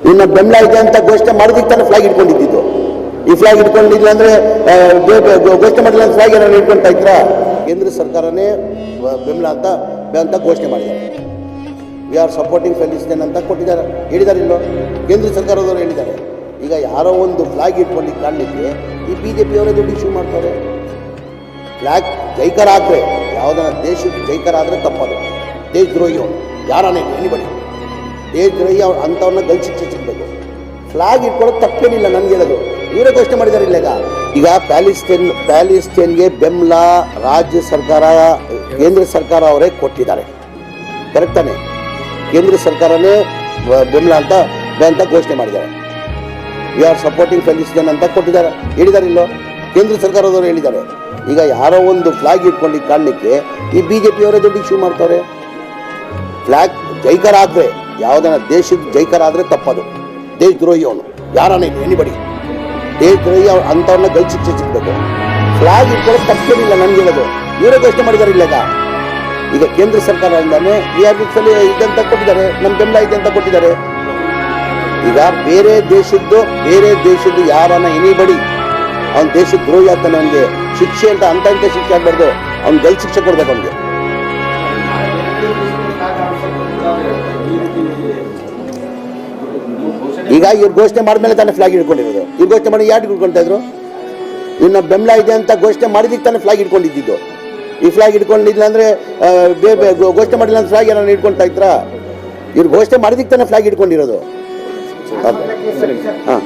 ಇನ್ನು ಬೆಂಬಲ ಇದೆ ಅಂತ ಘೋಷಣೆ ಮಾಡೋದಕ್ಕೆ ತಾನೇ ಫ್ಲಾಗ್ ಇಟ್ಕೊಂಡಿದ್ದು. ಈ ಫ್ಲಾಗ್ ಇಟ್ಕೊಂಡಿಲ್ಲ ಅಂದರೆ ಘೋಷಣೆ ಮಾಡಿಲ್ಲ ಅಂತ ಫ್ಲಾಗ್ ಏನಾದ್ರು ಇಟ್ಕೊಳ್ತಾ ಇದ್ರ? ಕೇಂದ್ರ ಸರ್ಕಾರನೇ ಬೆಂಬಲ ಅಂತ ಘೋಷಣೆ ಮಾಡಿದ್ದಾರೆ. ವಿ ಆರ್ ಸಪೋರ್ಟಿಂಗ್ ಪ್ಯಾಲೆಸ್ಟೈನ್ ಅಂತ ಕೊಟ್ಟಿದ್ದಾರೆ, ಹೇಳಿದ್ದಾರೆ ಇಲ್ಲೋ? ಕೇಂದ್ರ ಸರ್ಕಾರದವರು ಹೇಳಿದ್ದಾರೆ. ಈಗ ಯಾರೋ ಒಂದು ಫ್ಲಾಗ್ ಇಟ್ಕೊಂಡಿದ್ದ ಕಾರಣಕ್ಕೆ ಈ BJP ಅವರೇ ದುಡ್ಡು ಇಶ್ಯೂ ಮಾಡ್ತಾರೆ. ಫ್ಲಾಗ್ ಜೈಕರ ಆದರೆ, ಯಾವುದನ್ನ ದೇಶಕ್ಕೆ ಜೈಕರ ಆದರೆ ತಪ್ಪದು. ದೇಶದ್ರೋಹಿ ಅವನು, ಯಾರನ್ನೇ ಎನಿಬಡಿ ದೇಶದ್ರೋಹಿ ಅಂಥವ್ರನ್ನ ಗಲ್ ಶಿಕ್ಷೆ ಸಿಗಬೇಕು. ಫ್ಲಾಗ್ ಇಟ್ಕೊಳ್ಳೋದು ತಪ್ಪೇನಿಲ್ಲ, ನನಗೆ ಹೇಳೋದು ಇವರೇ ಘೋಷಣೆ ಮಾಡಿದ್ದಾರೆ. ಈಗ ಪ್ಯಾಲೆಸ್ಟೈನ್ಗೆ ಬೆಂಬಲ ರಾಜ್ಯ ಸರ್ಕಾರ, ಕೇಂದ್ರ ಸರ್ಕಾರ ಅವರೇ ಕೊಟ್ಟಿದ್ದಾರೆ. ಕರೆಕ್ಟ್ ತಾನೆ? ಕೇಂದ್ರ ಸರ್ಕಾರನೇ ಬೆಂಬಲ ಅಂತ ಘೋಷಣೆ ಮಾಡಿದ್ದಾರೆ. ವಿ ಆರ್ ಸಪೋರ್ಟಿಂಗ್ ಪ್ಯಾಲೆಸ್ಟೈನ್ ಅಂತ ಕೊಟ್ಟಿದ್ದಾರೆ, ಹೇಳಿದ್ದಾರೆ ಇಲ್ಲೋ? ಕೇಂದ್ರ ಸರ್ಕಾರದವರು ಹೇಳಿದ್ದಾರೆ. ಈಗ ಯಾರೋ ಒಂದು ಫ್ಲಾಗ್ ಇಟ್ಕೊಂಡಿದ್ದ ಕಾರಣಕ್ಕೆ ಈ BJP ಅವರೇ ದುಡ್ಡು ಇಶ್ಯೂ ಮಾಡ್ತಾರೆ. ಫ್ಲಾಗ್ ಜೈಕರ ಆದರೆ, ಯಾವುದನ್ನ ದೇಶದ ಜೈಕರ ಆದರೆ ತಪ್ಪದು. ದೇಶದ್ರೋಹಿ ಅವನು, ಯಾರನ್ನೇ ಎನಿಬಡಿ ದೇಶದ್ರೋಹಿ ಅಂಥವ್ರನ್ನ ಗಲ್ ಶಿಕ್ಷೆ ಸಿಗಬೇಕು. ಫ್ಲಾಗ್ ಇಟ್ಕೊಳ್ಳೋದು ತಪ್ಪೇನಿಲ್ಲ, ನನಗೆ ಹೇಳೋದು ಇವರೇ ಘೋಷಣೆ ಮಾಡಿದ್ದಾರೆ. ಈಗ ಕೇಂದ್ರ ಸರ್ಕಾರದಿಂದಾನೆ ಇದಂತ ಕೊಟ್ಟಿದ್ದಾರೆ, ನಮ್ಮ ಬೆಂಬಲ ಇದೆ ಅಂತ ಕೊಟ್ಟಿದ್ದಾರೆ. ಈಗ ಬೇರೆ ದೇಶದ್ದು ಯಾರನ್ನ ಎನಿಬಡಿ ಅವನ ದೇಶದ ದ್ರೋಹಿ ಆಗ್ತಾನೆ, ಅವನಿಗೆ ಶಿಕ್ಷೆ ಅಂತ ಶಿಕ್ಷೆ ಆಗಬಾರ್ದು, ಅವ್ನು ಗಲ್ ಶಿಕ್ಷೆ ಕೊಡ್ಬೇಕು ಅವನಿಗೆ. ಈಗ ಇವ್ರು ಘೋಷಣೆ ಮಾಡಿದ್ಮೇಲೆ ತಾನೇ ಫ್ಲಾಗ್ ಇಟ್ಕೊಂಡಿರೋದು. ಇವ್ರು ಘೋಷಣೆ ಮಾಡಿ ಯಾರು ಇಟ್ಕೊಳ್ತಾ ಇದ್ರು? ಇನ್ನು ಬೆಂಬಲ ಇದೆ ಅಂತ ಘೋಷಣೆ ಮಾಡಿದಕ್ಕೆ ತಾನೇ ಫ್ಲಾಗ್ ಇಟ್ಕೊಂಡಿದ್ದು. ಈ ಫ್ಲಾಗ್ ಇಟ್ಕೊಂಡಿಲ್ಲ ಅಂದರೆ ಘೋಷಣೆ ಮಾಡಿಲ್ಲ ಅಂತ ಫ್ಲಾಗ್ ಏನಾರು ಇಟ್ಕೊಳ್ತಾ ಇದ್ರ? ಇವ್ರು ಘೋಷಣೆ ಮಾಡಿದಕ್ಕೆ ತಾನೇ ಫ್ಲಾಗ್ ಇಟ್ಕೊಂಡಿರೋದು. ಹಾಂ.